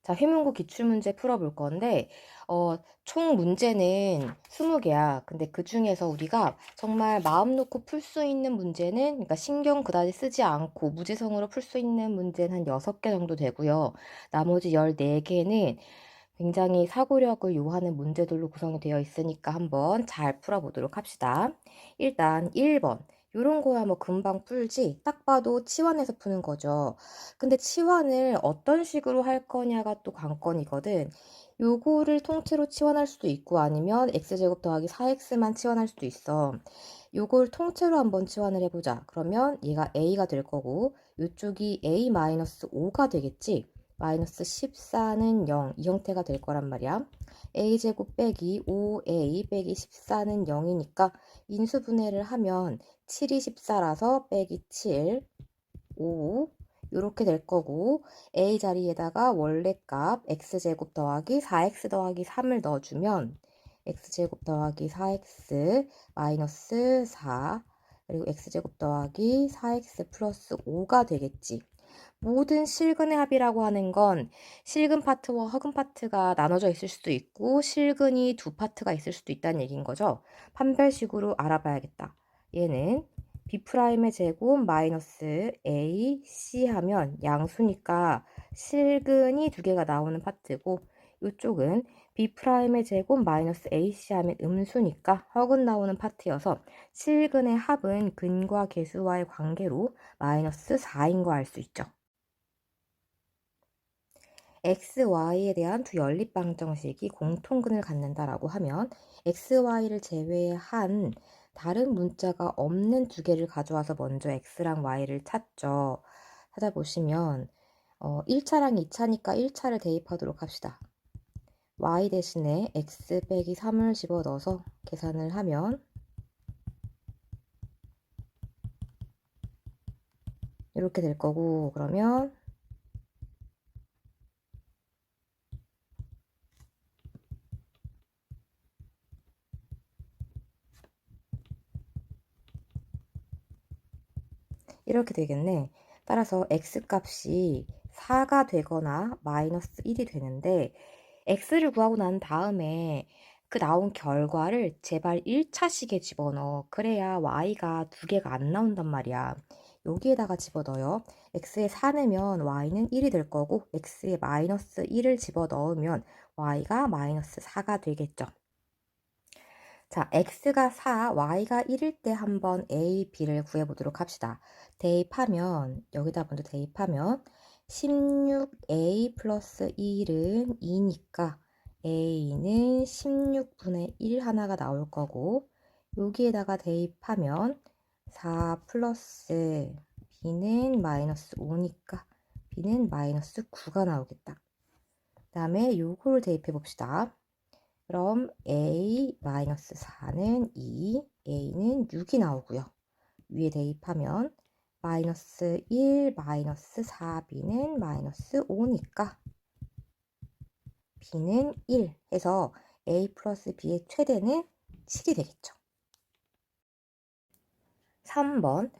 자, 휘문고 기출문제 풀어볼 건데, 총 문제는 20개야. 근데 그 중에서 우리가 정말 마음 놓고 풀 수 있는 문제는, 그러니까 신경 그다지 쓰지 않고 무지성으로 풀 수 있는 문제는 한 6개 정도 되고요. 나머지 14개는 굉장히 사고력을 요하는 문제들로 구성이 되어 있으니까 한번 잘 풀어보도록 합시다. 일단 1번. 요런 거야 뭐 금방 풀지. 딱 봐도 치환해서 푸는 거죠. 근데 치환을 어떤 식으로 할 거냐가 또 관건이거든. 요거를 통째로 치환할 수도 있고 아니면 x제곱 더하기 4x만 치환할 수도 있어. 요걸 통째로 한번 치환을 해보자. 그러면 얘가 a가 될 거고 요쪽이 a-5가 되겠지. 마이너스 14는 0, 이 형태가 될 거란 말이야. a제곱 빼기 5a 빼기 14는 0이니까 인수분해를 하면 7이 14라서 빼기 7, 5 이렇게 될 거고 a 자리에다가 원래 값 x제곱 더하기 4x 더하기 3을 넣어주면 x제곱 더하기 4x 마이너스 4 그리고 x제곱 더하기 4x 플러스 5가 되겠지. 모든 실근의 합이라고 하는 건 실근 파트와 허근 파트가 나눠져 있을 수도 있고 실근이 두 파트가 있을 수도 있다는 얘기인 거죠. 판별식으로 알아봐야겠다. 얘는 B'의 제곱 마이너스 A, C 하면 양수니까 실근이 두 개가 나오는 파트고 이쪽은 B'의 제곱 마이너스 AC 하면 음수니까 허근 나오는 파트여서 실근의 합은 근과 계수와의 관계로 마이너스 4인 거 알 수 있죠. x, y에 대한 두 연립방정식이 공통근을 갖는다라고 하면 x, y를 제외한 다른 문자가 없는 두 개를 가져와서 먼저 x랑 y를 찾죠. 찾아보시면 1차랑 2차니까 1차를 대입하도록 합시다. y 대신에 x 빼기 3을 집어넣어서 계산을 하면 이렇게 될 거고 그러면 이렇게 되겠네. 따라서 x값이 4가 되거나 마이너스 1이 되는데 x를 구하고 난 다음에 그 나온 결과를 제발 1차식에 집어넣어. 그래야 y가 두 개가 안 나온단 말이야. 여기에다가 집어넣어요. x에 4 내면 y는 1이 될 거고 x에 마이너스 1을 집어넣으면 y가 마이너스 4가 되겠죠. 자, x가 4, y가 1일 때 한번 a, b를 구해보도록 합시다. 대입하면 여기다 먼저 대입하면 16a 플러스 1은 2니까 a는 16분의 1 하나가 나올 거고 여기에다가 대입하면 4 플러스 b는 마이너스 5니까 b는 마이너스 9가 나오겠다. 그 다음에 요거를 대입해 봅시다. 그럼 a-4는 2, a는 6이 나오고요. 위에 대입하면 마이너스 1, 마이너스 4b는 마이너스 5니까 b는 1 해서 a 플러스 b의 최대는 7이 되겠죠. 3번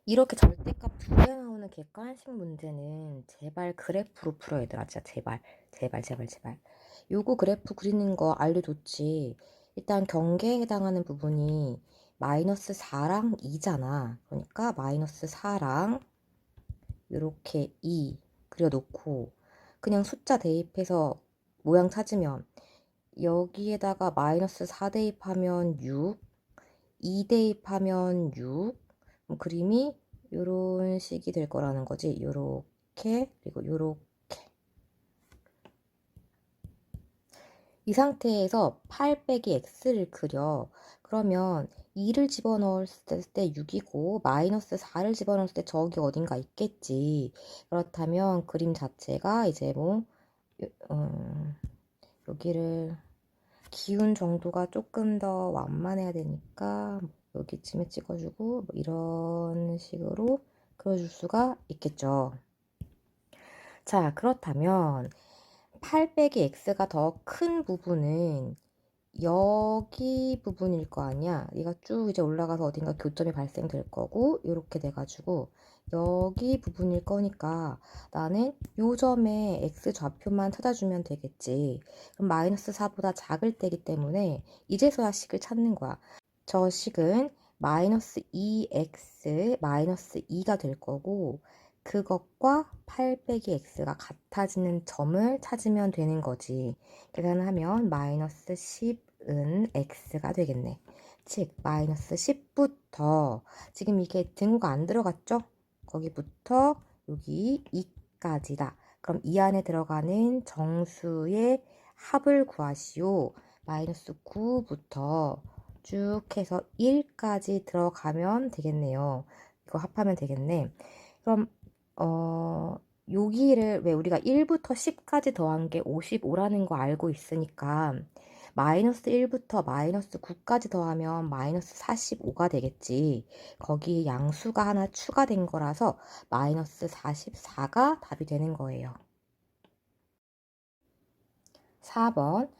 이렇게 절대값 두 개 나오는 객관식 문제는 제발 그래프로 풀어 얘들아. 진짜 제발 제발 제발 제발. 요거 그래프 그리는 거 알려줬지. 일단 경계에 해당하는 부분이 마이너스 4랑 2잖아. 그러니까 마이너스 4랑 이렇게 2 그려놓고 그냥 숫자 대입해서 모양 찾으면 여기에다가 마이너스 4 대입하면 6, 2 대입하면 6, 그림이 요런 식이 될 거라는 거지. 요렇게 그리고 요렇게. 이 상태에서 8 빼기 x를 그려. 그러면 2를 집어넣었을 때 6이고 마이너스 4를 집어넣었을 때 저기 어딘가 있겠지. 그렇다면 그림 자체가 이제 뭐 여기를 기운 정도가 조금 더 완만해야 되니까 여기쯤에 찍어주고 뭐 이런 식으로 그려줄 수가 있겠죠. 자, 그렇다면 8 빼기 x가 더 큰 부분은 여기 부분일 거 아니야. 얘가 쭉 이제 올라가서 어딘가 교점이 발생될 거고 이렇게 돼가지고 여기 부분일 거니까 나는 요 점에 x 좌표만 찾아주면 되겠지. 그럼 마이너스 4보다 작을 때이기 때문에 이제서야 식을 찾는 거야. 저 식은 마이너스 2x 마이너스 2가 될 거고 그것과 8 빼기 x가 같아지는 점을 찾으면 되는 거지. 계산하면 마이너스 10은 x가 되겠네. 즉 마이너스 10부터 지금 이게 등호가 안 들어갔죠? 거기부터 여기 2까지다. 그럼 이 안에 들어가는 정수의 합을 구하시오. 마이너스 9부터 쭉 해서 1까지 들어가면 되겠네요. 이거 합하면 되겠네. 그럼 여기를 왜 우리가 1부터 10까지 더한 게 55라는 거 알고 있으니까 마이너스 1부터 마이너스 9까지 더하면 마이너스 45가 되겠지. 거기 양수가 하나 추가된 거라서 마이너스 44가 답이 되는 거예요. 4번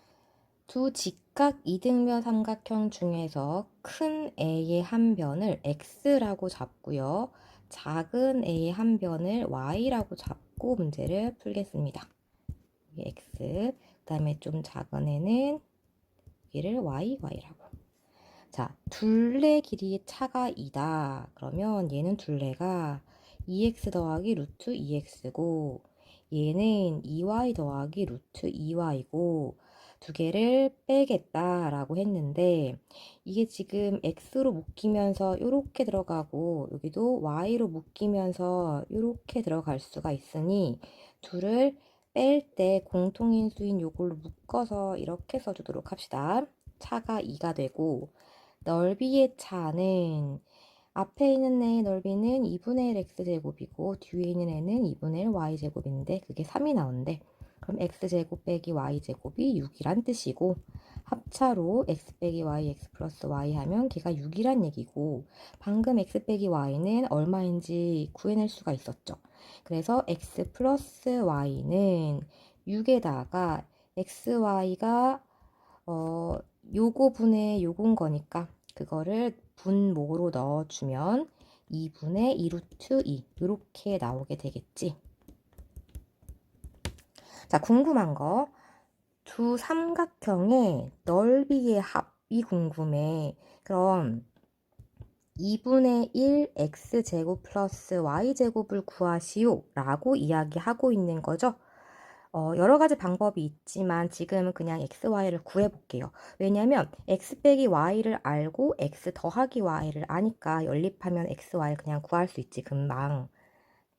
두 직각 이등변 삼각형 중에서 큰 A의 한 변을 X라고 잡고요. 작은 A의 한 변을 Y라고 잡고 문제를 풀겠습니다. 여기 X, 그 다음에 좀 작은 애는 여기를 Y라고. 자, 둘레 길이의 차가 2다. 그러면 얘는 둘레가 2x 더하기 루트 2x고 얘는 2y 더하기 루트 2y고 두 개를 빼겠다라고 했는데 이게 지금 x로 묶이면서 이렇게 들어가고 여기도 y로 묶이면서 이렇게 들어갈 수가 있으니 둘을 뺄 때 공통인수인 요걸로 묶어서 이렇게 써주도록 합시다. 차가 2가 되고 넓이의 차는 앞에 있는 애의 넓이는 2분의 1 x제곱이고 뒤에 있는 애는 2분의 1 y제곱인데 그게 3이 나오는데 그럼 x제곱 빼기 y제곱이 6이란 뜻이고 합차로 x 빼기 y x 플러스 y 하면 걔가 6이란 얘기고 방금 x 빼기 y는 얼마인지 구해낼 수가 있었죠. 그래서 x 플러스 y는 6에다가 xy가 요거 분의 요건 거니까 그거를 분모로 넣어주면 2분의 2 루트 2 이렇게 나오게 되겠지. 자, 궁금한 거. 두 삼각형의 넓이의 합이 궁금해. 그럼 2분의 1 x제곱 플러스 y제곱을 구하시오 라고 이야기하고 있는 거죠. 여러 가지 방법이 있지만 지금은 그냥 x, y를 구해볼게요. 왜냐면 x 빼기 y를 알고 x 더하기 y를 아니까 연립하면 x, y를 그냥 구할 수 있지, 금방.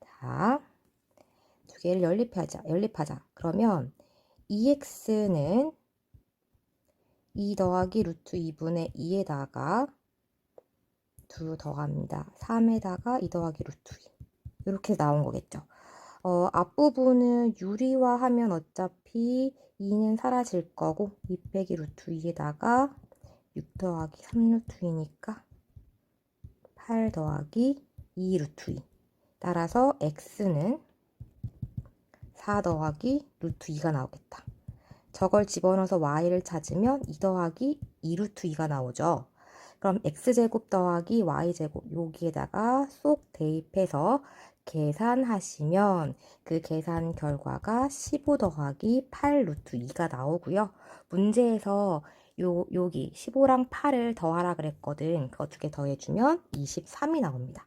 자, 두 개를 연립하자. 그러면 2x는 2 더하기 루트 2분의 2에다가 2 더합니다. 3에다가 2 더하기 루트 2. 이렇게 나온 거겠죠. 앞부분은 유리화하면 어차피 2는 사라질 거고 2 빼기 루트 2에다가 6 더하기 3 루트 2니까 8 더하기 2 루트 2. 따라서 x는 4 더하기 루트 2가 나오겠다. 저걸 집어넣어서 y를 찾으면 2 더하기 2 루트 2가 나오죠. 그럼 x제곱 더하기 y제곱 여기에다가 쏙 대입해서 계산하시면 그 계산 결과가 15 더하기 8 루트 2가 나오고요. 문제에서 여기 15랑 8을 더하라 그랬거든. 그거 두 개 더해주면 23이 나옵니다.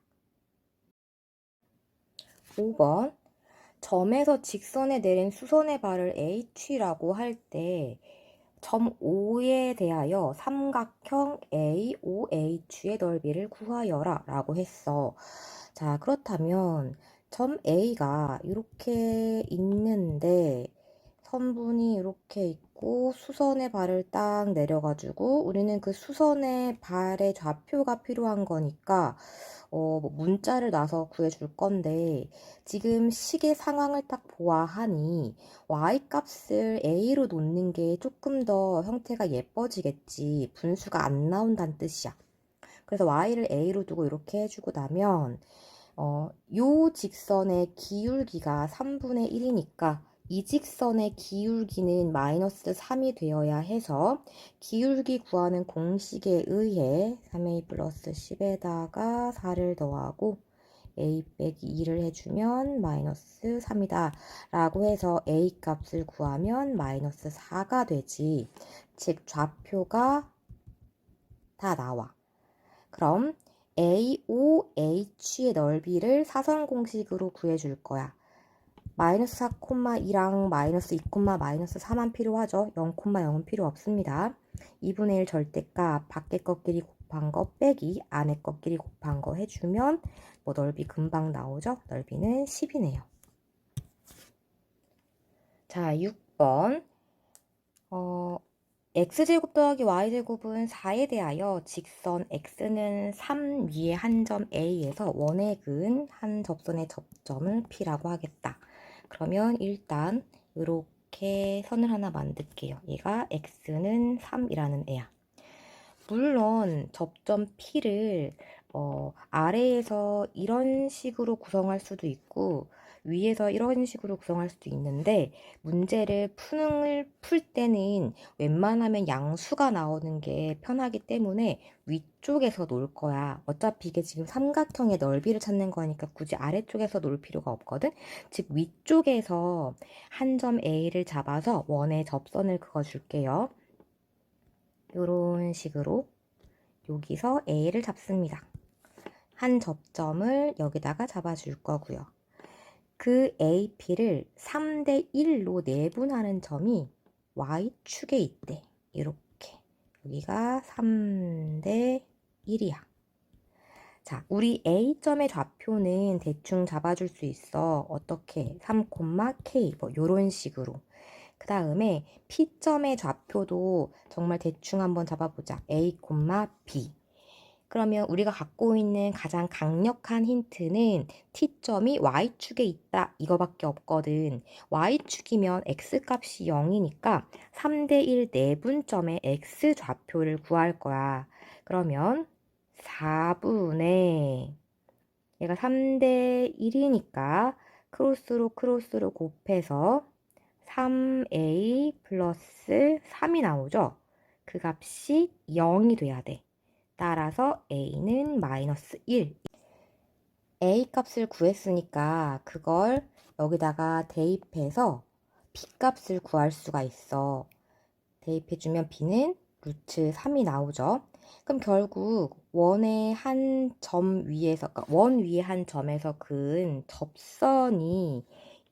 5번 점에서 직선에 내린 수선의 발을 H라고 할 때 점 O에 대하여 삼각형 AOH의 넓이를 구하여라 라고 했어. 자, 그렇다면 점 A가 이렇게 있는데 선분이 이렇게 있고 수선의 발을 딱 내려가지고 우리는 그 수선의 발의 좌표가 필요한 거니까 뭐 문자를 놔서 구해줄 건데 지금 식의 상황을 딱 보아하니 y값을 a로 놓는 게 조금 더 형태가 예뻐지겠지. 분수가 안 나온다는 뜻이야. 그래서 y를 a로 두고 이렇게 해주고 나면 요 직선의 기울기가 3분의 1이니까 이 직선의 기울기는 마이너스 3이 되어야 해서 기울기 구하는 공식에 의해 3a 플러스 10에다가 4를 더하고 a 빼기 2를 해주면 마이너스 3이다 라고 해서 a 값을 구하면 마이너스 4가 되지. 즉 좌표가 다 나와. 그럼 AOH의 넓이를 사선 공식으로 구해줄 거야. 마이너스 4,2랑 마이너스 2, 마이너스 4만 필요하죠. 0,0은 필요 없습니다. 2분의 1 절대값 밖에 것끼리 곱한 거 빼기 안에 것끼리 곱한 거 해주면 뭐 넓이 금방 나오죠. 넓이는 10이네요. 자, 6번 x제곱 더하기 y제곱은 4에 대하여 직선 x는 3 위에 한 점 A에서 원액은 한 접선의 접점을 P라고 하겠다. 그러면 일단 이렇게 선을 하나 만들게요. 얘가 x는 3이라는 애야. 물론 접점 P를 아래에서 이런 식으로 구성할 수도 있고 위에서 이런 식으로 구성할 수도 있는데 문제를 풀 때는 웬만하면 양수가 나오는 게 편하기 때문에 위쪽에서 놓을 거야. 어차피 이게 지금 삼각형의 넓이를 찾는 거니까 굳이 아래쪽에서 놓을 필요가 없거든. 즉 위쪽에서 한 점 A를 잡아서 원의 접선을 그어줄게요. 이런 식으로 여기서 A를 잡습니다. 한 접점을 여기다가 잡아줄 거고요. 그 AP를 3대 1로 내분하는 점이 Y축에 있대. 이렇게. 여기가 3대 1이야. 자, 우리 A점의 좌표는 대충 잡아줄 수 있어. 어떻게? 3, K 뭐 요런 식으로. 그 다음에 P점의 좌표도 정말 대충 한번 잡아보자. A, B. 그러면 우리가 갖고 있는 가장 강력한 힌트는 T점이 Y축에 있다 이거밖에 없거든. Y축이면 X값이 0이니까 3대 1 내분점의 X좌표를 구할 거야. 그러면 4분의 얘가 3대 1이니까 크로스로 곱해서 3a 플러스 3이 나오죠. 그 값이 0이 돼야 돼. 따라서 a는 마이너스 1. a 값을 구했으니까 그걸 여기다가 대입해서 b 값을 구할 수가 있어. 대입해주면 b는 루트 3이 나오죠. 그럼 결국 원의 한 점 위에서, 그러니까 원 위에 한 점에서 그은 접선이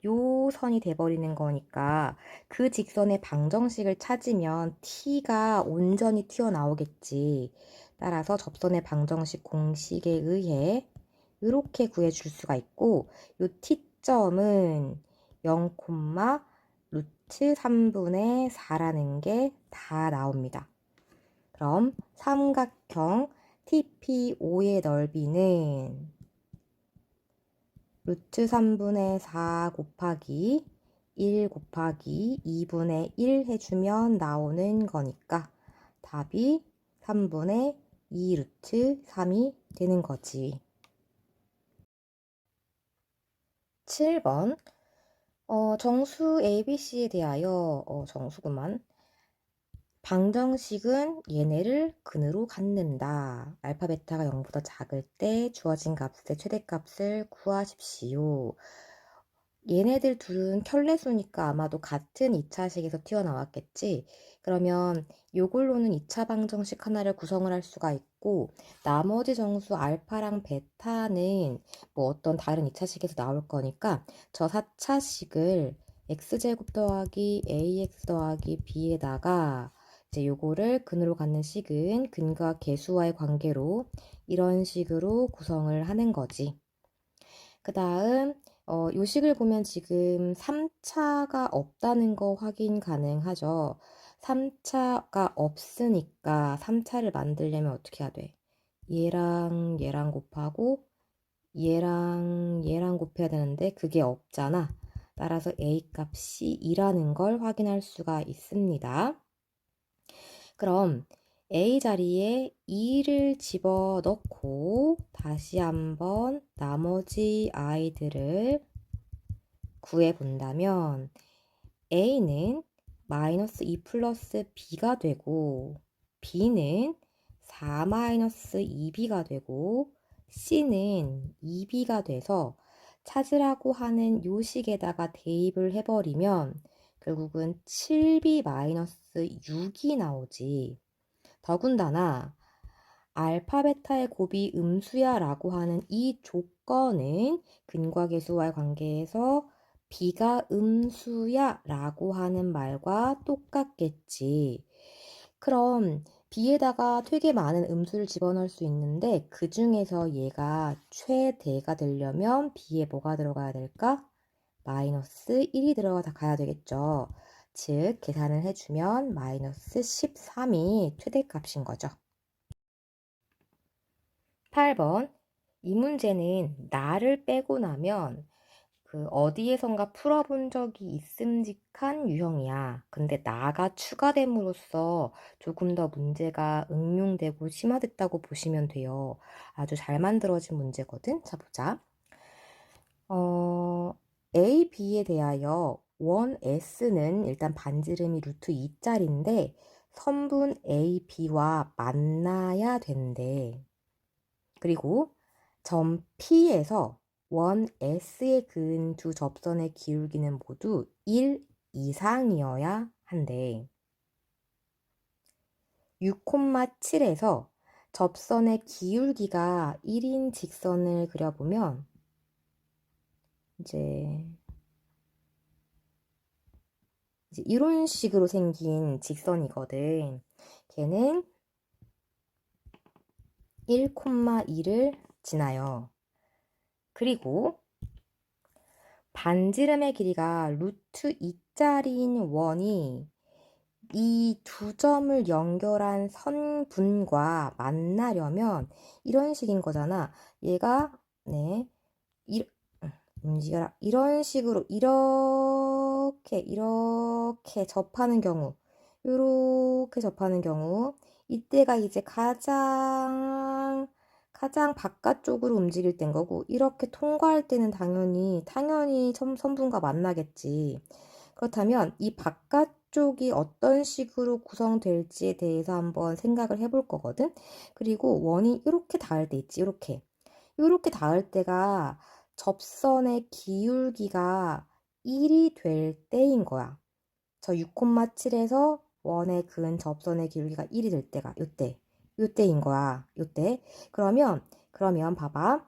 요 선이 돼버리는 거니까 그 직선의 방정식을 찾으면 t가 온전히 튀어나오겠지. 따라서 접선의 방정식 공식에 의해 이렇게 구해줄 수가 있고 요 t점은 0, 루트 3분의 4라는 게 다 나옵니다. 그럼 삼각형 TPO의 넓이는 루트 3분의 4 곱하기 1 곱하기 2분의 1 해주면 나오는 거니까 답이 3분의 2 루트 3이 되는 거지. 7번 정수 ABC에 대하여 정수구만. 방정식은 얘네를 근으로 갖는다. 알파 베타가 0보다 작을 때 주어진 값의 최대값을 구하십시오. 얘네들 둘은 켤레수니까 아마도 같은 2차식에서 튀어나왔겠지. 그러면 요걸로는 2차 방정식 하나를 구성을 할 수가 있고 나머지 정수 알파랑 베타는 뭐 어떤 다른 2차식에서 나올 거니까 저 4차식을 x제곱 더하기 ax 더하기 b에다가 이제 요거를 근으로 갖는 식은 근과 계수와의 관계로 이런 식으로 구성을 하는 거지. 그 다음 요 식을 보면 지금 3차가 없다는 거 확인 가능하죠. 3차가 없으니까 3차를 만들려면 어떻게 해야 돼? 얘랑 얘랑 곱하고 얘랑 얘랑 곱해야 되는데 그게 없잖아. 따라서 a 값이 2라는 걸 확인할 수가 있습니다. 그럼 A 자리에 2를 집어넣고 다시 한번 나머지 아이들을 구해본다면 a는 마이너스 2 플러스 b가 되고 b는 4 마이너스 2b가 되고 c는 2b가 돼서 찾으라고 하는 요식에다가 대입을 해버리면 결국은 7b 마이너스 6이 나오지. 더군다나 알파 베타의 곱이 음수야 라고 하는 이 조건은 근과 계수와의 관계에서 b가 음수야 라고 하는 말과 똑같겠지. 그럼 b에다가 되게 많은 음수를 집어넣을 수 있는데 그 중에서 얘가 최대가 되려면 b에 뭐가 들어가야 될까? 마이너스 1이 들어가야 되겠죠. 즉 계산을 해주면 마이너스 13이 최대값인 거죠. 8번 이 문제는 나를 빼고 나면 그 어디에선가 풀어본 적이 있음직한 유형이야. 근데 나가 추가됨으로써 조금 더 문제가 응용되고 심화됐다고 보시면 돼요. 아주 잘 만들어진 문제거든. 자, 보자. A, B에 대하여 원 S는 일단 반지름이 루트 2짜리인데 선분 A, B와 만나야 된대. 그리고 점 P에서 원 S에 그은 두 접선의 기울기는 모두 1 이상이어야 한대. 6,7에서 접선의 기울기가 1인 직선을 그려보면 이제 이런 식으로 생긴 직선이거든. 걔는 1,2를 지나요. 그리고 반지름의 길이가 루트 2짜리인 원이 이 두 점을 연결한 선분과 만나려면 이런 식인 거잖아. 얘가 움직여라. 이런 식으로 이렇게 접하는 경우, 이렇게 접하는 경우, 이때가 이제 가장 바깥쪽으로 움직일 때인 거고, 이렇게 통과할 때는 당연히 선분과 만나겠지. 그렇다면 이 바깥쪽이 어떤 식으로 구성될지에 대해서 한번 생각을 해볼 거거든. 그리고 원이 이렇게 닿을 때 있지, 이렇게 닿을 때가 접선의 기울기가 1이 될 때인 거야. 저 6,7에서 원에 그은 접선의 기울기가 1이 될 때가 요때인 거야. 요때. 그러면 봐봐.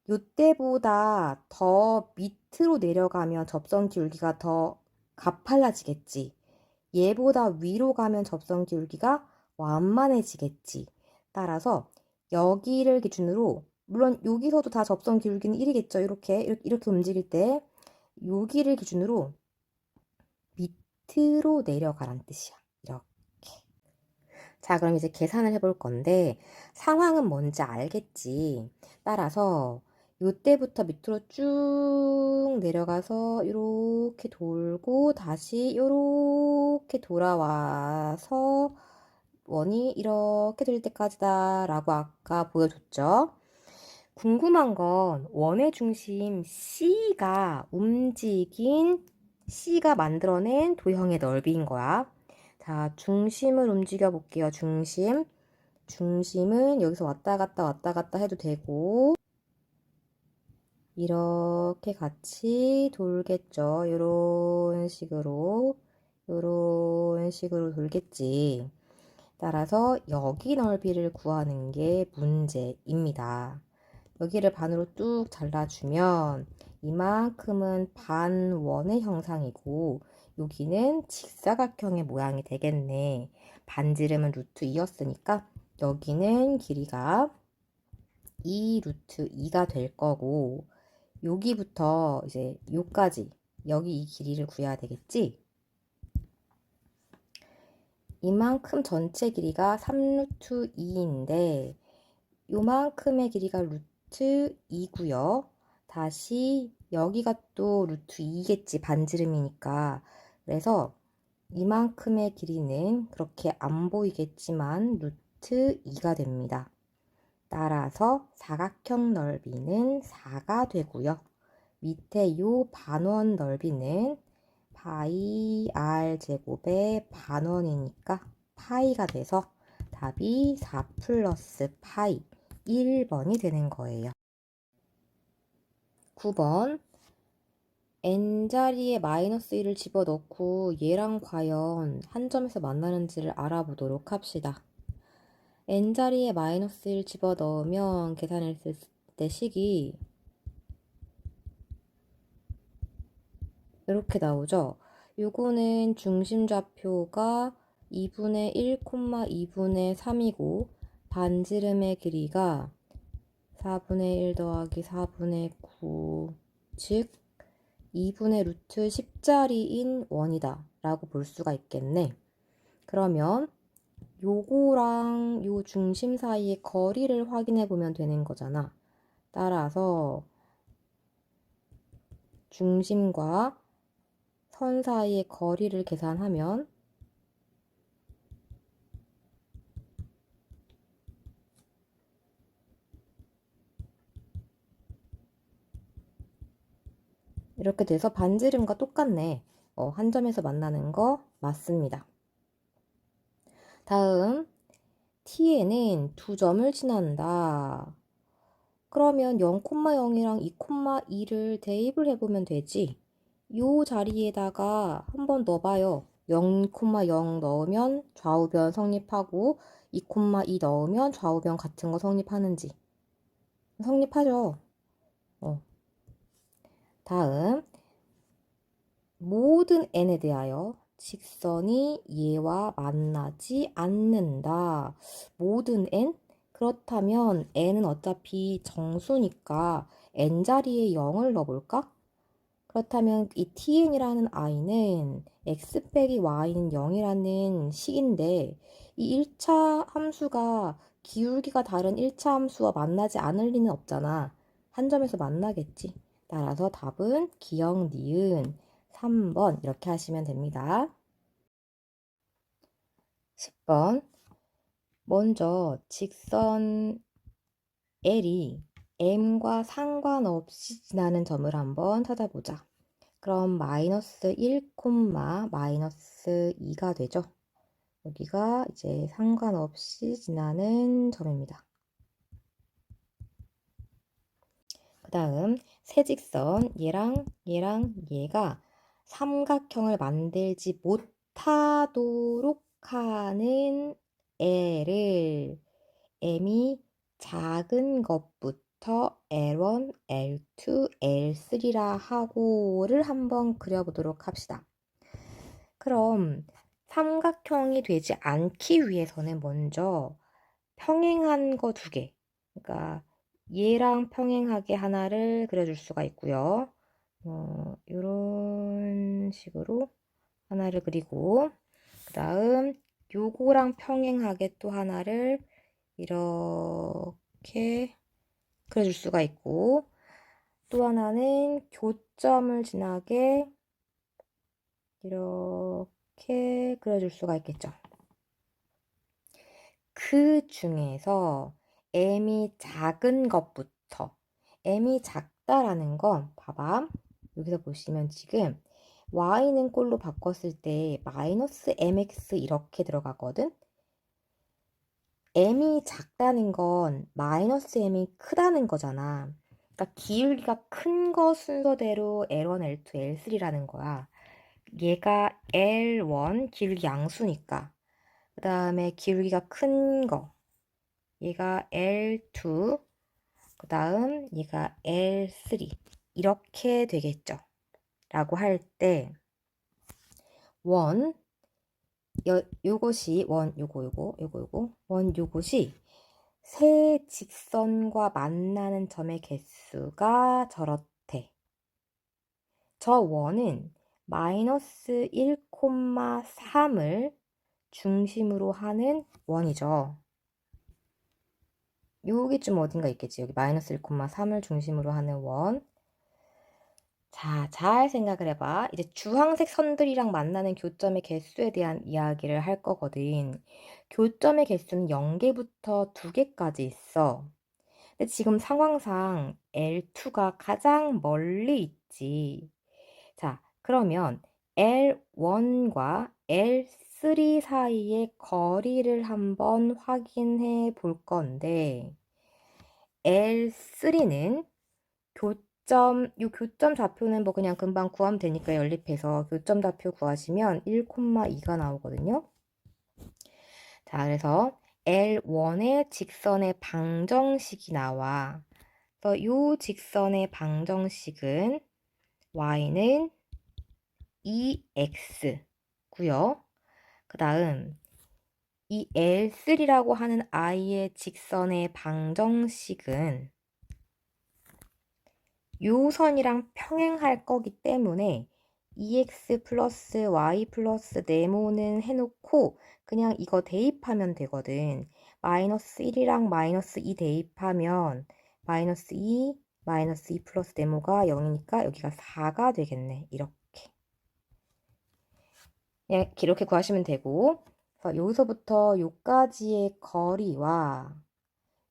요때보다 더 밑으로 내려가면 접선 기울기가 더 가팔라지겠지. 얘보다 위로 가면 접선 기울기가 완만해지겠지. 따라서 여기를 기준으로 물론 여기서도 다 접선 기울기는 1이겠죠. 이렇게 움직일 때 여기를 기준으로 밑으로 내려가란 뜻이야. 이렇게. 자, 그럼 이제 계산을 해볼 건데 상황은 뭔지 알겠지. 따라서 요때부터 밑으로 쭉 내려가서 이렇게 돌고 다시 이렇게 돌아와서 원이 이렇게 될 때까지다 라고 아까 보여줬죠. 궁금한 건 원의 중심 C가 만들어낸 도형의 넓이인 거야. 자, 중심을 움직여 볼게요. 중심은 여기서 왔다 갔다 해도 되고 이렇게 같이 돌겠죠. 요런 식으로 돌겠지. 따라서 여기 넓이를 구하는 게 문제입니다. 여기를 반으로 뚝 잘라주면 이만큼은 반원의 형상이고 여기는 직사각형의 모양이 되겠네. 반지름은 루트 2였으니까 여기는 길이가 2 루트 2가 될 거고 여기부터 이제 요까지 여기 이 길이를 구해야 되겠지? 이만큼 전체 길이가 3 루트 2인데 요만큼의 길이가 루트 2고요. 다시 여기가 또 루트 2겠지. 반지름이니까. 그래서 이만큼의 길이는 그렇게 안 보이겠지만 루트 2가 됩니다. 따라서 사각형 넓이는 4가 되고요. 밑에 요 반원 넓이는 파이 r 제곱의 반원이니까 파이가 돼서 답이 4 플러스 파이 1번이 되는 거예요. 9번 n자리에 마이너스 1을 집어넣고 얘랑 과연 한 점에서 만나는지를 알아보도록 합시다. n자리에 마이너스 1 집어넣으면 계산했을 때 식이 이렇게 나오죠. 요거는 중심좌표가 2분의 1, 2분의 3이고 반지름의 길이가 4분의 1 더하기 4분의 9, 즉 2분의 루트 10자리인 원이다 라고 볼 수가 있겠네. 그러면 요거랑 요 중심 사이의 거리를 확인해 보면 되는 거잖아. 따라서 중심과 선 사이의 거리를 계산하면 이렇게 돼서 반지름과 똑같네. 한 점에서 만나는 거 맞습니다. 다음 t에는 두 점을 지난다. 그러면 0,0이랑 2,2를 대입을 해보면 되지. 요 자리에다가 한번 넣어봐요. 0,0 넣으면 좌우변 성립하고 2,2 넣으면 좌우변 같은 거 성립하는지. 성립하죠. 다음 모든 n에 대하여 직선이 얘와 만나지 않는다. 모든 n? 그렇다면 n은 어차피 정수니까 n자리에 0을 넣어볼까? 그렇다면 이 tn이라는 i는 x 빼기 y는 0이라는 식인데 이 1차 함수가 기울기가 다른 1차 함수와 만나지 않을 리는 없잖아. 한 점에서 만나겠지. 따라서 답은 기역, 니은 3번 이렇게 하시면 됩니다. 10번 먼저 직선 L이 M과 상관없이 지나는 점을 한번 찾아보자. 그럼 마이너스 1, 마이너스 2가 되죠. 여기가 이제 상관없이 지나는 점입니다. 그 다음 세 직선 얘랑 얘가 삼각형을 만들지 못하도록 하는 L을 M이 작은 것부터 L1, L2, L3라 하고를 한번 그려보도록 합시다. 그럼 삼각형이 되지 않기 위해서는 먼저 평행한 거 두 개, 그러니까 얘랑 평행하게 하나를 그려줄 수가 있고요. 이런 식으로 하나를 그리고 그 다음 요거랑 평행하게 또 하나를 이렇게 그려줄 수가 있고 또 하나는 교점을 지나게 이렇게 그려줄 수가 있겠죠. 그 중에서 m이 작은 것부터 m이 작다라는 건 봐봐. 여기서 보시면 지금 y는 꼴로 바꿨을 때 마이너스 mx 이렇게 들어가거든. m이 작다는 건 마이너스 m이 크다는 거잖아. 그러니까 기울기가 큰 거 순서대로 L1, L2, L3라는 거야. 얘가 L1 기울기 양수니까. 그 다음에 기울기가 큰 거. 얘가 L2. 그 다음 얘가 L3. 이렇게 되겠죠. 라고 할 때 원, 요것이 원, 원, 요것이 세 직선과 만나는 점의 개수가 저렇대. 저 원은 마이너스 1,3을 중심으로 하는 원이죠. 여기쯤 어딘가 있겠지. 여기 마이너스 1,3을 중심으로 하는 원. 자, 잘 생각을 해봐. 이제 주황색 선들이랑 만나는 교점의 개수에 대한 이야기를 할 거거든. 교점의 개수는 0개부터 2개까지 있어. 근데 지금 상황상 L2가 가장 멀리 있지. 자, 그러면 L1과 L3 사이의 거리를 한번 확인해 볼 건데 L3는 이 교점 좌표는 뭐 그냥 금방 구하면 되니까 연립해서 교점 좌표 구하시면 1,2가 나오거든요. 자, 그래서 L1의 직선의 방정식이 나와. 그래서 이 직선의 방정식은 y는 2x고요. 그 다음 이 L3라고 하는 i의 직선의 방정식은 요 선이랑 평행할 거기 때문에 2x 플러스 y 플러스 네모는 해놓고 그냥 이거 대입하면 되거든. 마이너스 1이랑 마이너스 2 대입하면 마이너스 2, 마이너스 2 플러스 네모가 0이니까 여기가 4가 되겠네. 이렇게. 그냥 이렇게 구하시면 되고 그래서 여기서부터 여기까지의 거리와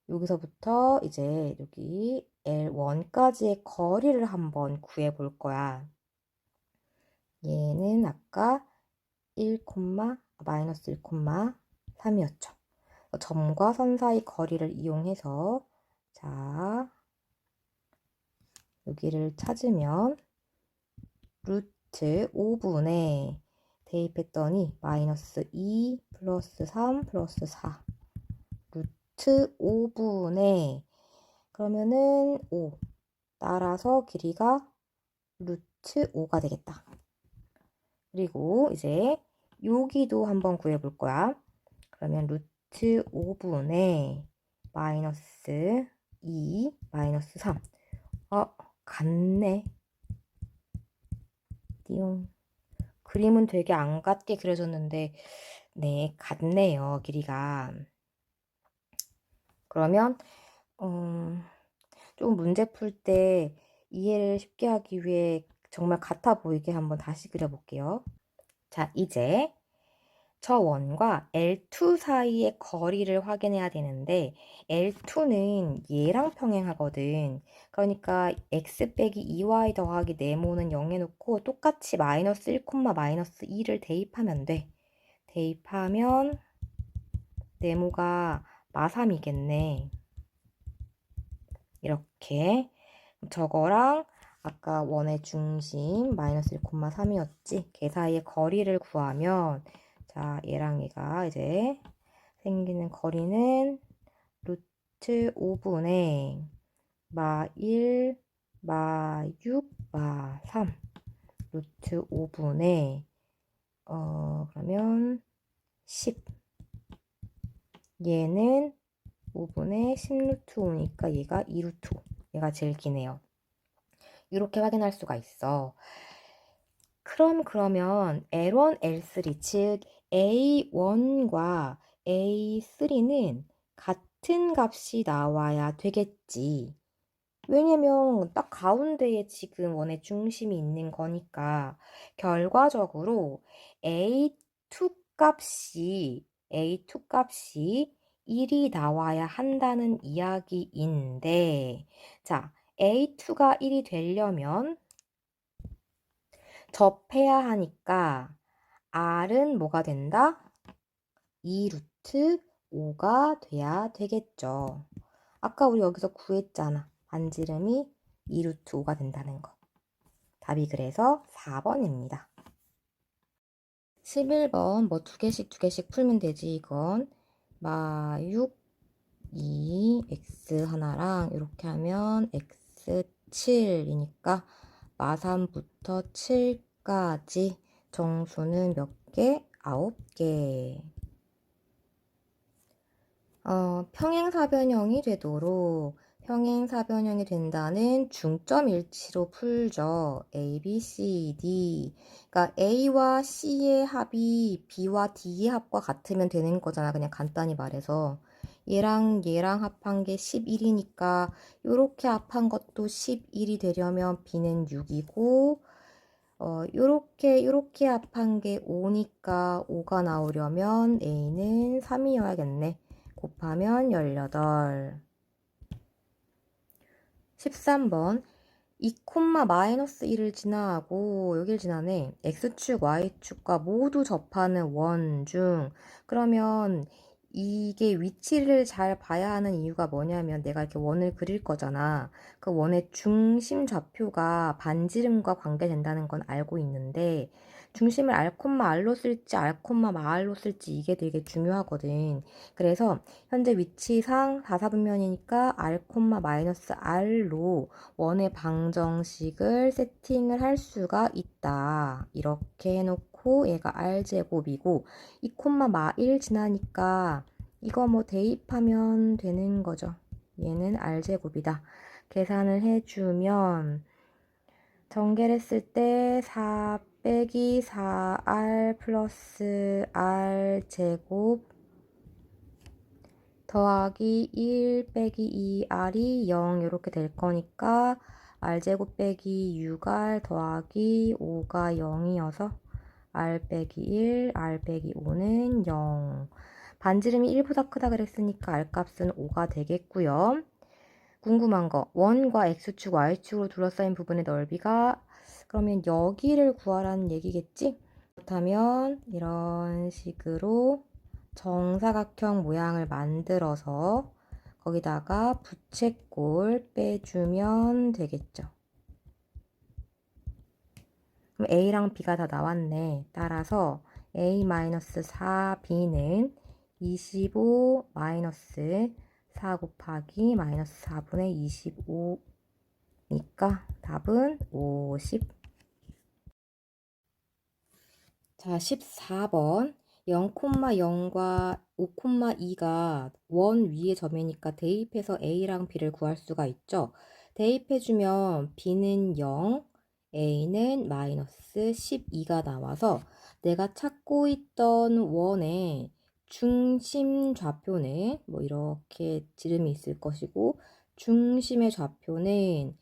여기서부터 이제 여기 L1까지의 거리를 한번 구해 볼 거야. 얘는 아까 1, 마이너스 1,3이었죠. 점과 선 사이 거리를 이용해서 자 여기를 찾으면 루트 5분에 대입했더니 마이너스 2 플러스 3 플러스 4 루트 5분에 그러면은 5 따라서 길이가 루트 5가 되겠다. 그리고 이제 여기도 한번 구해볼 거야. 그러면 루트 5분의 마이너스 2 마이너스 3 같네. 띠용. 그림은 되게 안 같게 그려졌는데 네, 같네요. 길이가. 그러면 좀 문제 풀 때 이해를 쉽게 하기 위해 정말 같아 보이게 한번 다시 그려볼게요. 자, 이제 저 원과 L2 사이의 거리를 확인해야 되는데 L2는 얘랑 평행하거든. 그러니까 x 빼기 2y 더하기 네모는 0 해놓고 똑같이 마이너스 1, 마이너스 2를 대입하면 돼. 대입하면 네모가 마3이겠네. 이렇게 저거랑 아까 원의 중심 마이너스 1,3이었지. 걔 사이의 거리를 구하면 자 얘랑 얘가 이제 생기는 거리는 루트 5분의 마 1, 마 6, 마 3 루트 5분의 그러면 10 얘는 5분의 10루트 5니까 얘가 2루트 5 얘가 제일 기네요. 이렇게 확인할 수가 있어. 그러면 L1, L3 즉 A1과 A3는 같은 값이 나와야 되겠지. 왜냐면 딱 가운데에 지금 원의 중심이 있는 거니까 결과적으로 A2 값이 1이 나와야 한다는 이야기인데 자 A2가 1이 되려면 접해야 하니까 R은 뭐가 된다? 2루트 5가 돼야 되겠죠. 아까 우리 여기서 구했잖아. 반지름이 2루트 5가 된다는 거. 답이 그래서 4번입니다. 11번 뭐 두 개씩 풀면 되지 이건. 마 6, 2, x 하나랑 이렇게 하면 x 7이니까 마 3부터 7까지 정수는 몇 개? 9개. 평행사변형이 되도록 평행사변형이 된다는 중점 일치로 풀죠. A, B, C, D. 그러니까 A와 C의 합이 B와 D의 합과 같으면 되는 거잖아. 그냥 간단히 말해서. 얘랑 합한 게 11이니까 요렇게 합한 것도 11이 되려면 B는 6이고 요렇게 합한 게 5니까 5가 나오려면 A는 3이어야겠네. 곱하면 18. 13번 2 콤마 마이너스 1을 지나고 여길 지나네. x축, y축과 모두 접하는 원 중. 그러면 이게 위치를 잘 봐야 하는 이유가 뭐냐면 내가 이렇게 원을 그릴 거잖아. 그 원의 중심 좌표가 반지름과 관계된다는 건 알고 있는데 중심을 r, r로 쓸지 r, r로 쓸지 이게 되게 중요하거든. 그래서 현재 위치상 4사분면이니까 r, 마이너스 r로 원의 방정식을 세팅을 할 수가 있다. 이렇게 해놓고 얘가 r제곱이고 2 마 1 지나니까 이거 뭐 대입하면 되는 거죠. 얘는 r제곱이다. 계산을 해주면 전개를 했을 때 4 빼기 4r 플러스 r제곱 더하기 1 빼기 2r이 0 이렇게 될 거니까 r제곱 빼기 6r 더하기 5가 0이어서 r 빼기 1, r 빼기 5는 0. 반지름이 1보다 크다 그랬으니까 r 값은 5가 되겠고요. 궁금한 거, 원과 x축, y축으로 둘러싸인 부분의 넓이가 그러면 여기를 구하라는 얘기겠지? 그렇다면 이런 식으로 정사각형 모양을 만들어서 거기다가 부채꼴 빼주면 되겠죠. 그럼 A랑 B가 다 나왔네. 따라서 A-4B는 25 마이너스 4 곱하기 마이너스 4분의 25니까 답은 50. 자, 14번. 0,0과 5,2가 원 위의 점이니까 대입해서 A랑 B를 구할 수가 있죠. 대입해주면 B는 0, A는 마이너스 12가 나와서 내가 찾고 있던 원의 중심 좌표는 뭐 이렇게 지름이 있을 것이고 중심의 좌표는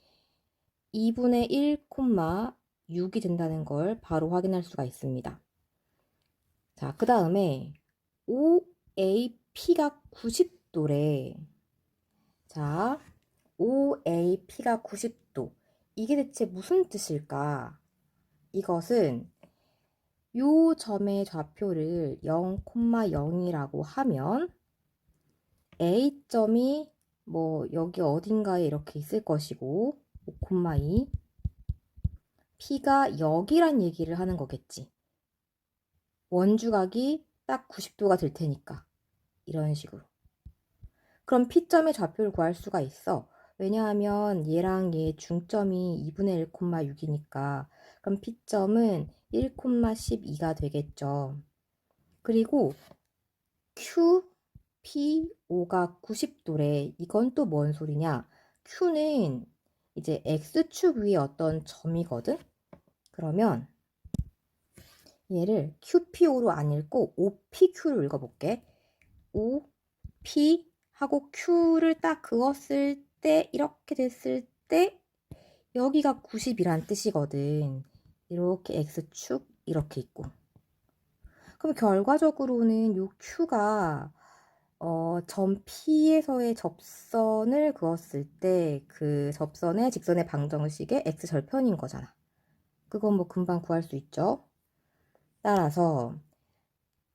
2분의 1,6이 된다는 걸 바로 확인할 수가 있습니다. 자, 그 다음에 OAP가 90도래. 자, OAP가 90도. 이게 대체 무슨 뜻일까? 이것은 요 점의 좌표를 0,0이라고 하면 A점이 뭐 여기 어딘가에 이렇게 있을 것이고 5,2 P가 여기란 얘기를 하는 거겠지. 원주각이 딱 90도가 될 테니까 이런 식으로. 그럼 P점의 좌표를 구할 수가 있어. 왜냐하면 얘랑 얘 중점이 2분의 1,6이니까 그럼 P점은 1,12가 되겠죠. 그리고 Q, P, O가 90도래. 이건 또 뭔 소리냐? Q는 이제 X축 위에 어떤 점이거든? 그러면 얘를 QPO로 안 읽고 OPQ로 읽어볼게. OP 하고 Q를 딱 그었을 때 이렇게 됐을 때 여기가 90이란 뜻이거든. 이렇게 X축 이렇게 있고. 그럼 결과적으로는 요 Q가 점 P에서의 접선을 그었을 때 그 접선의 직선의 방정식의 X절편인 거잖아. 그건 뭐 금방 구할 수 있죠. 따라서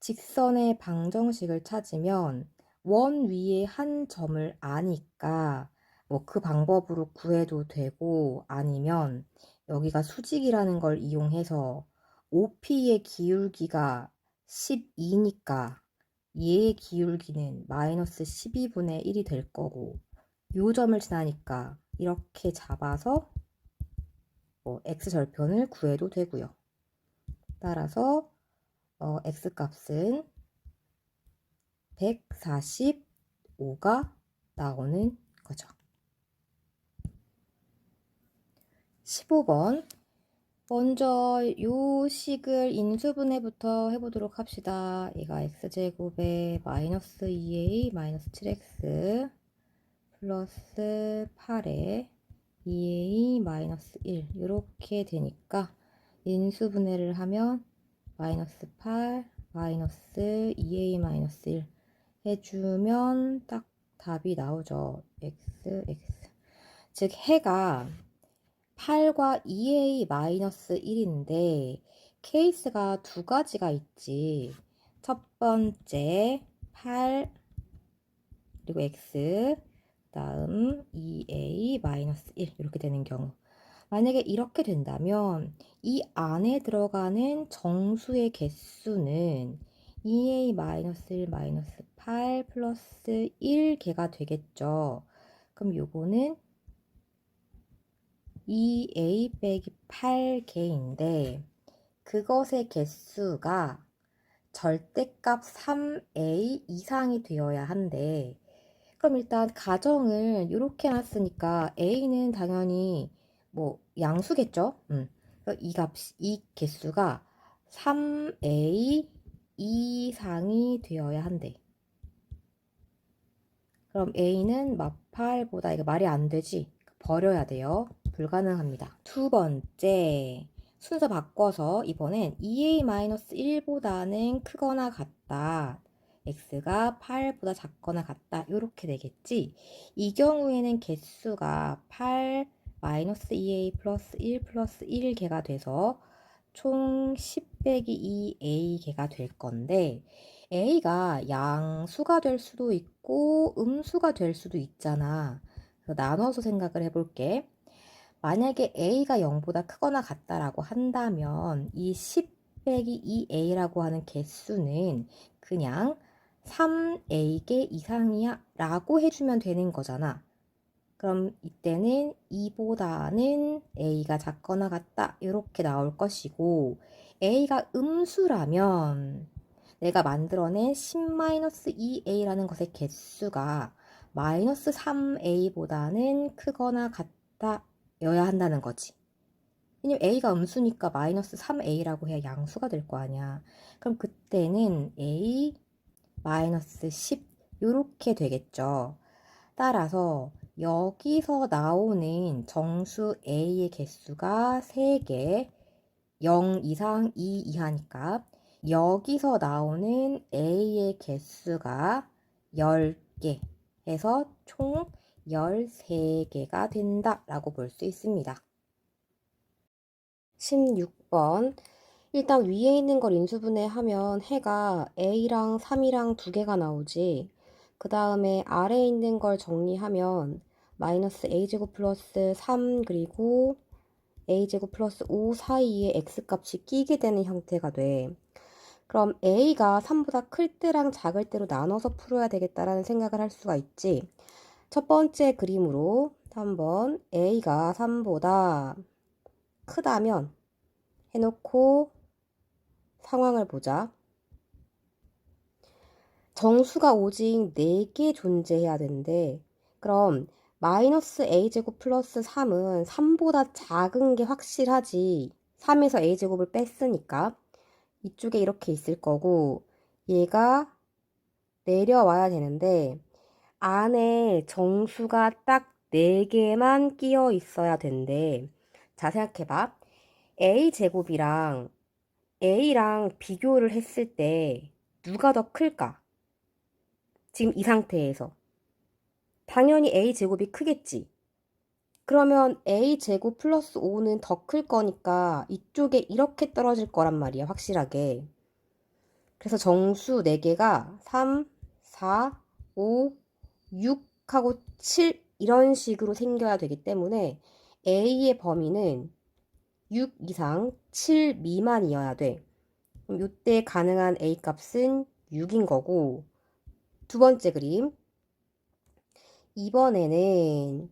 직선의 방정식을 찾으면 원 위에 한 점을 아니까 뭐 그 방법으로 구해도 되고 아니면 여기가 수직이라는 걸 이용해서 OP의 기울기가 12니까 얘의 기울기는 마이너스 12분의 1이 될 거고 요 점을 지나니까 이렇게 잡아서 뭐 X절편을 구해도 되고요. 따라서 X값은 145가 나오는 거죠. 15번. 먼저 요 식을 인수분해부터 해보도록 합시다. 얘가 x제곱에 마이너스 2a 마이너스 7x 플러스 8에 2a 마이너스 1 이렇게 되니까 인수분해를 하면 마이너스 8 마이너스 2a 마이너스 1 해주면 딱 답이 나오죠. x, x. 즉 해가 8과 2a-1인데 케이스가 두 가지가 있지. 첫 번째 8 그리고 x 다음 2a-1 이렇게 되는 경우. 만약에 이렇게 된다면 이 안에 들어가는 정수의 개수는 2a-1-8 플러스 1개가 되겠죠. 그럼 요거는 2a 빼기 8개인데 그것의 개수가 절대값 3a 이상이 되어야 한대. 그럼 일단 가정을 이렇게 놨으니까 a는 당연히 뭐 양수겠죠? 이 개수가 3a 이상이 되어야 한대. 그럼 a는 마팔보다 이거 말이 안 되지? 버려야 돼요. 불가능합니다. 두 번째 순서 바꿔서 이번엔 2a-1보다는 크거나 같다. x가 8보다 작거나 같다. 이렇게 되겠지. 이 경우에는 개수가 8 2a 플러스 1 플러스 1개가 돼서 총 10 빼기 2a개가 될 건데 a가 양수가 될 수도 있고 음수가 될 수도 있잖아. 그래서 나눠서 생각을 해볼게. 만약에 a가 0보다 크거나 같다라고 한다면 이 10 빼기 2a라고 하는 개수는 그냥 3a개 이상이야 라고 해주면 되는 거잖아. 그럼 이때는 2보다는 a가 작거나 같다 이렇게 나올 것이고 a가 음수라면 내가 만들어낸 10-2a라는 것의 개수가 마이너스 3a보다는 크거나 같다 여야 한다는 거지. 왜냐면 a가 음수니까 마이너스 3a라고 해야 양수가 될 거 아니야. 그럼 그때는 a 마이너스 10 이렇게 되겠죠. 따라서 여기서 나오는 정수 a의 개수가 3개, 0 이상 2 이하니까 여기서 나오는 a의 개수가 10개 해서 총 13개가 된다라고 볼 수 있습니다. 16번 일단 위에 있는 걸 인수분해하면 해가 a랑 3이랑 2개가 나오지. 그 다음에 아래에 있는 걸 정리하면 마이너스 a제곱 플러스 3 그리고 a제곱 플러스 5 사이에 x값이 끼게 되는 형태가 돼. 그럼 a가 3보다 클 때랑 작을 때로 나눠서 풀어야 되겠다라는 생각을 할 수가 있지. 첫 번째 그림으로 한번 a가 3보다 크다면 해놓고 상황을 보자. 정수가 오직 4개 존재해야 되는데 그럼 마이너스 a제곱 플러스 3은 3보다 작은 게 확실하지. 3에서 a제곱을 뺐으니까 이쪽에 이렇게 있을 거고 얘가 내려와야 되는데 안에 정수가 딱 4개만 끼어 있어야 된대. 자, 생각해봐. a제곱이랑 a랑 비교를 했을 때 누가 더 클까? 지금 이 상태에서. 당연히 a제곱이 크겠지. 그러면 a제곱 플러스 5는 더 클 거니까 이쪽에 이렇게 떨어질 거란 말이야, 확실하게. 그래서 정수 4개가 3, 4, 5, 6하고 7 이런 식으로 생겨야 되기 때문에 a의 범위는 6 이상 7 미만이어야 돼. 그럼 이때 가능한 a 값은 6인 거고 두 번째 그림 이번에는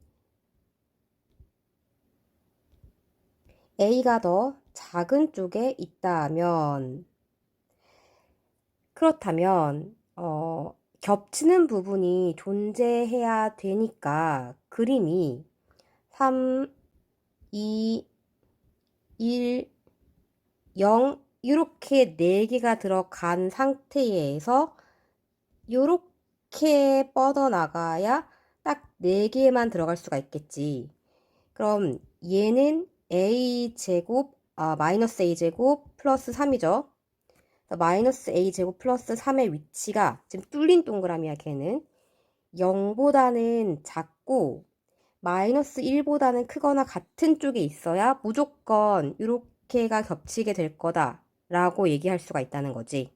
a가 더 작은 쪽에 있다면 그렇다면 겹치는 부분이 존재해야 되니까 그림이 3, 2, 1, 0 이렇게 4개가 들어간 상태에서 이렇게 뻗어나가야 딱 4개만 들어갈 수가 있겠지. 그럼 얘는 a제곱, 마이너스 a제곱 플러스 3이죠. 마이너스 a제곱 플러스 3의 위치가 지금 뚫린 동그라미야, 걔는. 0보다는 작고 마이너스 1보다는 크거나 같은 쪽에 있어야 무조건 이렇게가 겹치게 될 거다라고 얘기할 수가 있다는 거지.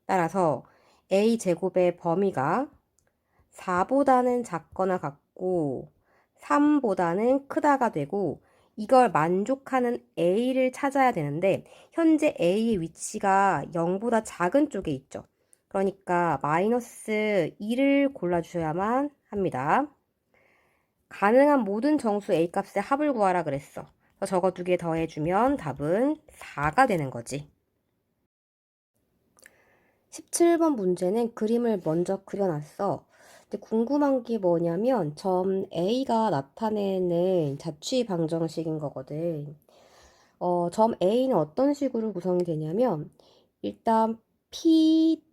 따라서 a제곱의 범위가 4보다는 작거나 같고 3보다는 크다가 되고, 이걸 만족하는 a를 찾아야 되는데 현재 a의 위치가 0보다 작은 쪽에 있죠. 그러니까 마이너스 2를 골라주셔야만 합니다. 가능한 모든 정수 a 값의 합을 구하라 그랬어. 그래서 저거 두 개 더해주면 답은 4가 되는 거지. 17번 문제는 그림을 먼저 그려놨어. 근데 궁금한 게 뭐냐면 점 A가 나타내는 자취 방정식인 거거든. 점 A는 어떤 식으로 구성이 되냐면 일단 P가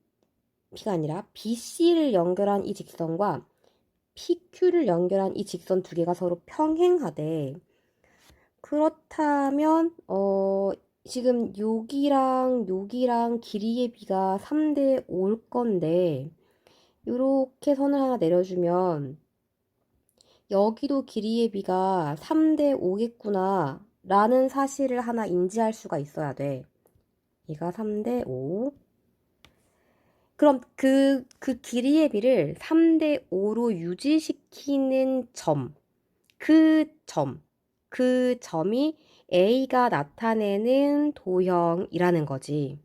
아니라 BC를 연결한 이 직선과 PQ를 연결한 이 직선 두 개가 서로 평행하대. 그렇다면 지금 여기랑 길이의 비가 3대 5일 건데 이렇게 선을 하나 내려주면 여기도 길이의 비가 3대 5겠구나 라는 사실을 하나 인지할 수가 있어야 돼. 얘가 3대 5. 그럼 그 길이의 비를 3대 5로 유지시키는 그 점이 A가 나타내는 도형이라는 거지.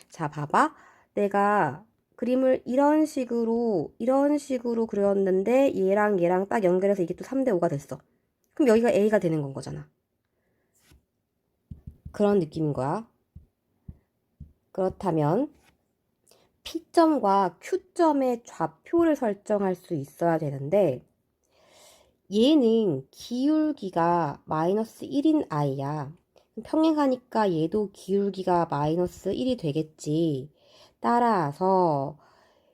자, 봐봐. 내가 그림을 이런 식으로 그렸는데 얘랑 딱 연결해서 이게 또 3대 5가 됐어. 그럼 여기가 A가 되는 건 거잖아. 그런 느낌인 거야. 그렇다면 P점과 Q점의 좌표를 설정할 수 있어야 되는데 얘는 기울기가 마이너스 1인 I야. 평행하니까 얘도 기울기가 마이너스 1이 되겠지. 따라서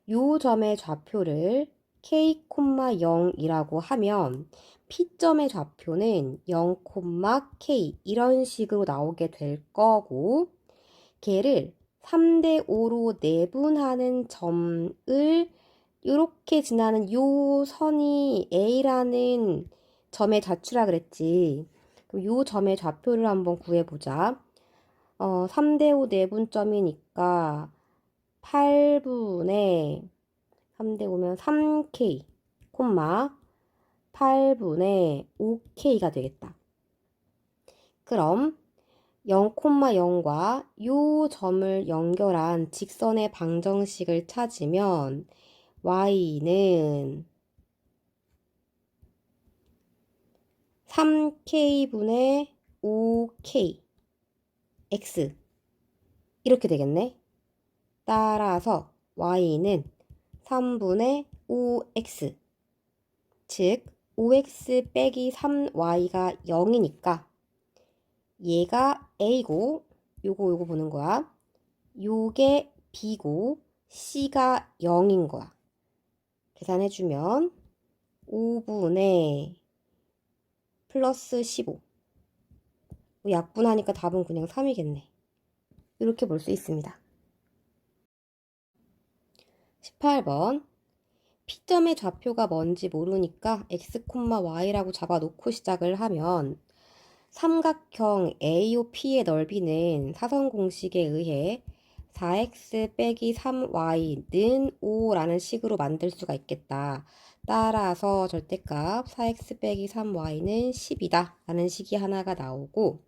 요 점의 좌표를 k, 0이라고 하면 P점의 좌표는 0, k 이런 식으로 나오게 될 거고, 걔를 3대 5로 내분하는 점을 이렇게 지나는 요 선이 A라는 점의 좌표라 그랬지. 그럼 요 점의 좌표를 한번 구해보자. 3대 5 내분점이니까 8분의 3대 5면 3K, 8분의 5K가 되겠다. 그럼 0,0과 요 점을 연결한 직선의 방정식을 찾으면 y는 3k분의 5k x 이렇게 되겠네. 따라서 y는 3분의 5x, 즉 5x 빼기 3y가 0이니까 얘가 a고 요거 보는 거야. 요게 b고 c가 0인 거야. 계산해주면 5분의 플러스 15. 약분하니까 답은 그냥 3이겠네. 이렇게 볼 수 있습니다. 18번. P점의 좌표가 뭔지 모르니까 x, y라고 잡아놓고 시작을 하면 삼각형 AOP의 넓이는 사선 공식에 의해 4x 빼기 3y는 5라는 식으로 만들 수가 있겠다. 따라서 절대값 4x 빼기 3y는 10이다 라는 식이 하나가 나오고,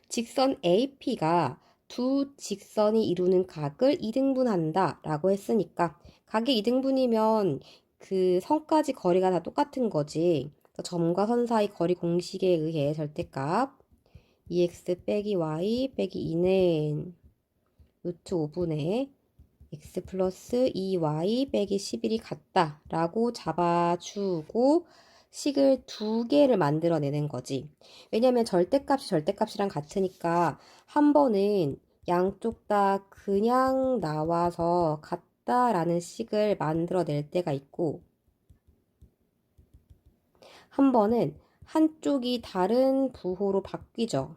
직선 AP가 두 직선이 이루는 각을 2등분한다 라고 했으니까 각이 2등분이면 그 선까지 거리가 다 똑같은 거지. 점과 선 사이 거리 공식에 의해 절대값 2x 빼기 y 빼기 2는 루트 5분의 x 플러스 2y 빼기 11이 같다 라고 잡아주고 식을 두 개를 만들어내는 거지. 왜냐면 절대값이 절대값이랑 같으니까 한 번은 양쪽 다 그냥 나와서 같다라는 식을 만들어낼 때가 있고, 한 번은 한쪽이 다른 부호로 바뀌죠.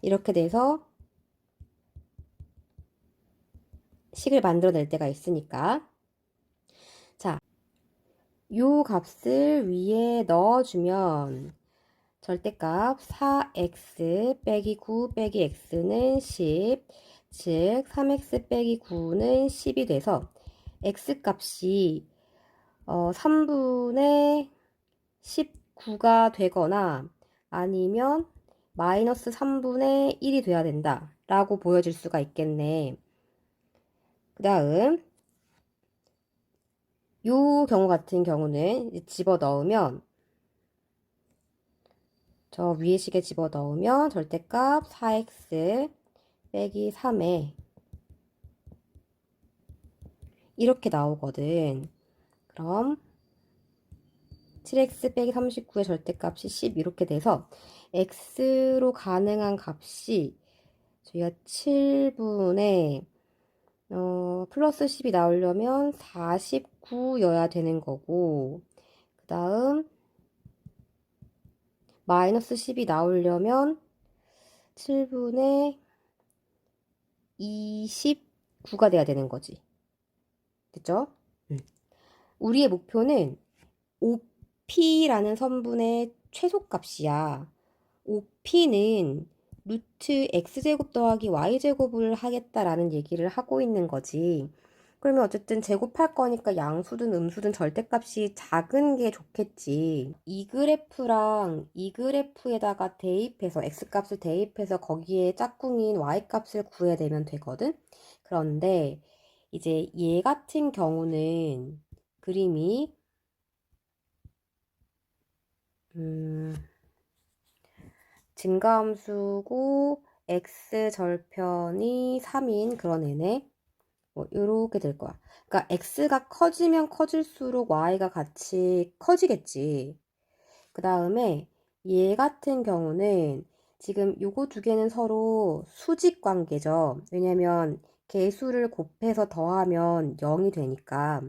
이렇게 돼서 식을 만들어낼 때가 있으니까. 자, 요 값을 위에 넣어주면 절대값 4x 빼기 9 빼기 x는 10, 즉 3x 빼기 9는 10이 돼서 x값이 3분의 19가 되거나 아니면 마이너스 3분의 1이 돼야 된다 라고 보여질 수가 있겠네. 그 다음 요 경우 같은 경우는 집어넣으면 저 위에 식에 집어넣으면 절대값 4x 빼기 3에 이렇게 나오거든. 그럼 7x 빼기 39의 절대값이 10 이렇게 돼서 x로 가능한 값이 저희가 7분의 플러스 10이 나오려면 49여야 되는 거고 그 다음 마이너스 10이 나오려면 7분의 29가 돼야 되는 거지. 됐죠? 우리의 목표는 OP라는 선분의 최소값이야. OP는 루트 x제곱 더하기 y제곱을 하겠다라는 얘기를 하고 있는 거지. 그러면 어쨌든 제곱할 거니까 양수든 음수든 절대값이 작은 게 좋겠지. 이 그래프랑 이 그래프에다가 대입해서 x값을 대입해서 거기에 짝꿍인 y값을 구해야 되면 되거든. 그런데 이제 얘 같은 경우는 그림이 증가함수고 x 절편이 3인 그런 애네. 뭐 이렇게 될 거야. 그러니까 x가 커지면 커질수록 y가 같이 커지겠지. 그 다음에 얘 같은 경우는 지금 요거 두 개는 서로 수직 관계죠. 왜냐면 개수를 곱해서 더하면 0이 되니까.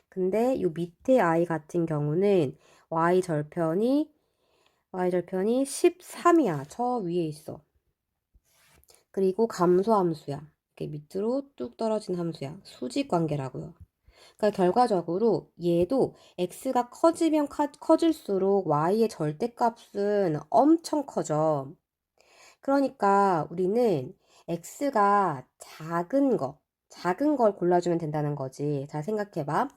근데 요 밑에 i 같은 경우는 y절편이 13이야. 저 위에 있어. 그리고 감소함수야. 이렇게 밑으로 뚝 떨어진 함수야. 수직 관계라고요. 그러니까 결과적으로 얘도 x가 커지면 커질수록 y의 절대값은 엄청 커져. 그러니까 우리는 x가 작은 걸 골라주면 된다는 거지. 잘 생각해봐.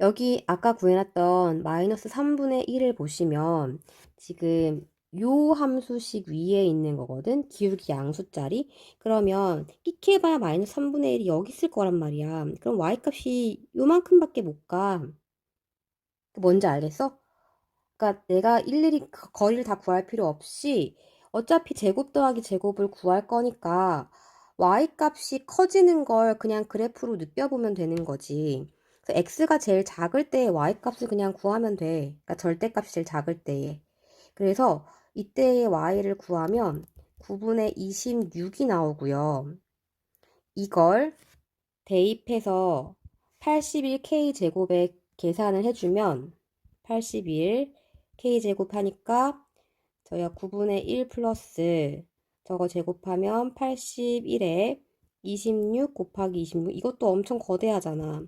여기 아까 구해놨던 마이너스 3분의 1을 보시면 지금 요 함수식 위에 있는 거거든. 기울기 양수짜리. 그러면 끽해봐야 마이너스 3분의 1이 여기 있을 거란 말이야. 그럼 y값이 요만큼밖에 못 가. 뭔지 알겠어? 그러니까 내가 일일이 거리를 다 구할 필요 없이 어차피 제곱 더하기 제곱을 구할 거니까 y값이 커지는 걸 그냥 그래프로 느껴보면 되는 거지. 그래서 x가 제일 작을 때의 y값을 그냥 구하면 돼. 그러니까 절대값이 제일 작을 때에. 그래서 이때의 y를 구하면 9분의 26이 나오고요. 이걸 대입해서 81k제곱에 계산을 해주면 81 k제곱 하니까 저희가 9분의 1 플러스 저거 제곱하면 81에 26 곱하기 26 이것도 엄청 거대하잖아.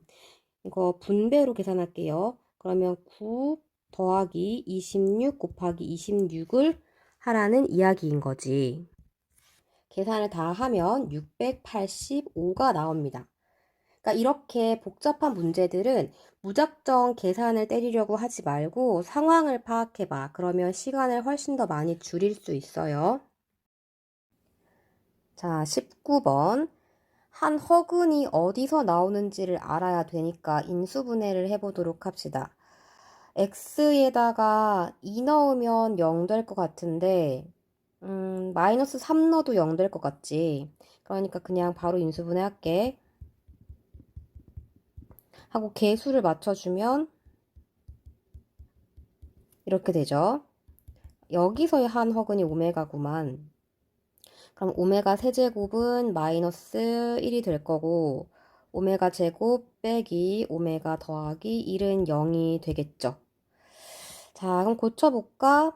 이거 분배로 계산할게요. 그러면 9 더하기 26 곱하기 26을 하라는 이야기인 거지. 계산을 다 하면 685가 나옵니다. 그러니까 이렇게 복잡한 문제들은 무작정 계산을 때리려고 하지 말고 상황을 파악해봐. 그러면 시간을 훨씬 더 많이 줄일 수 있어요. 자, 19번. 한 허근이 어디서 나오는지를 알아야 되니까 인수분해를 해보도록 합시다. x에다가 2 넣으면 0 될 것 같은데 마이너스 3 넣어도 0 될 것 같지. 그러니까 그냥 바로 인수분해 할게. 하고 개수를 맞춰주면 이렇게 되죠. 여기서의 한 허근이 오메가구만. 그럼 오메가 세제곱은 마이너스 1이 될 거고 오메가 제곱 빼기 오메가 더하기 1은 0이 되겠죠. 자, 그럼 고쳐볼까?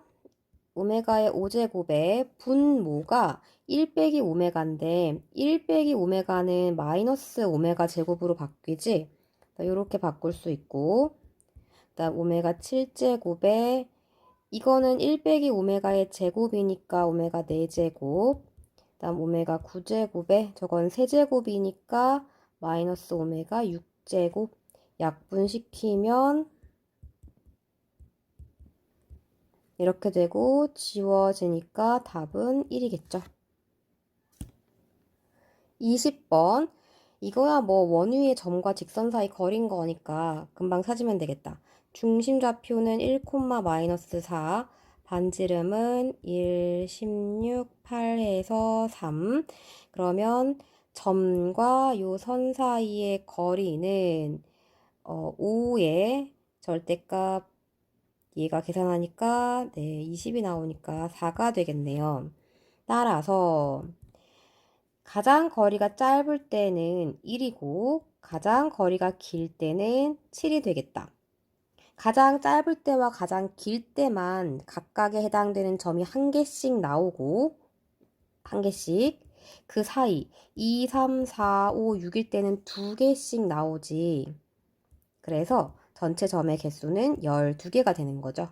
오메가의 5제곱의 분모가 1 빼기 오메가인데 1 빼기 오메가는 마이너스 오메가 제곱으로 바뀌지? 이렇게 바꿀 수 있고 그다음 오메가 7제곱에 이거는 1 빼기 오메가의 제곱이니까 오메가 4제곱. 그다음 오메가 9제곱에 저건 세제곱이니까 마이너스 오메가 6제곱. 약분시키면 이렇게 되고 지워지니까 답은 1이겠죠. 20번. 이거야 뭐 원위의 점과 직선 사이 거리인 거니까 금방 찾으면 되겠다. 중심 좌표는 1, 마이너스 4, 반지름은 1, 16, 8에서 3. 그러면 점과 요 선 사이의 거리는 5의 절대값 얘가 계산하니까 20이 나오니까 4가 되겠네요. 따라서 가장 거리가 짧을 때는 1이고 가장 거리가 길 때는 7이 되겠다. 가장 짧을 때와 가장 길 때만 각각에 해당되는 점이 한 개씩 나오고 한 개씩 그 사이 2, 3, 4, 5, 6일 때는 두 개씩 나오지. 그래서 전체 점의 개수는 12개가 되는 거죠.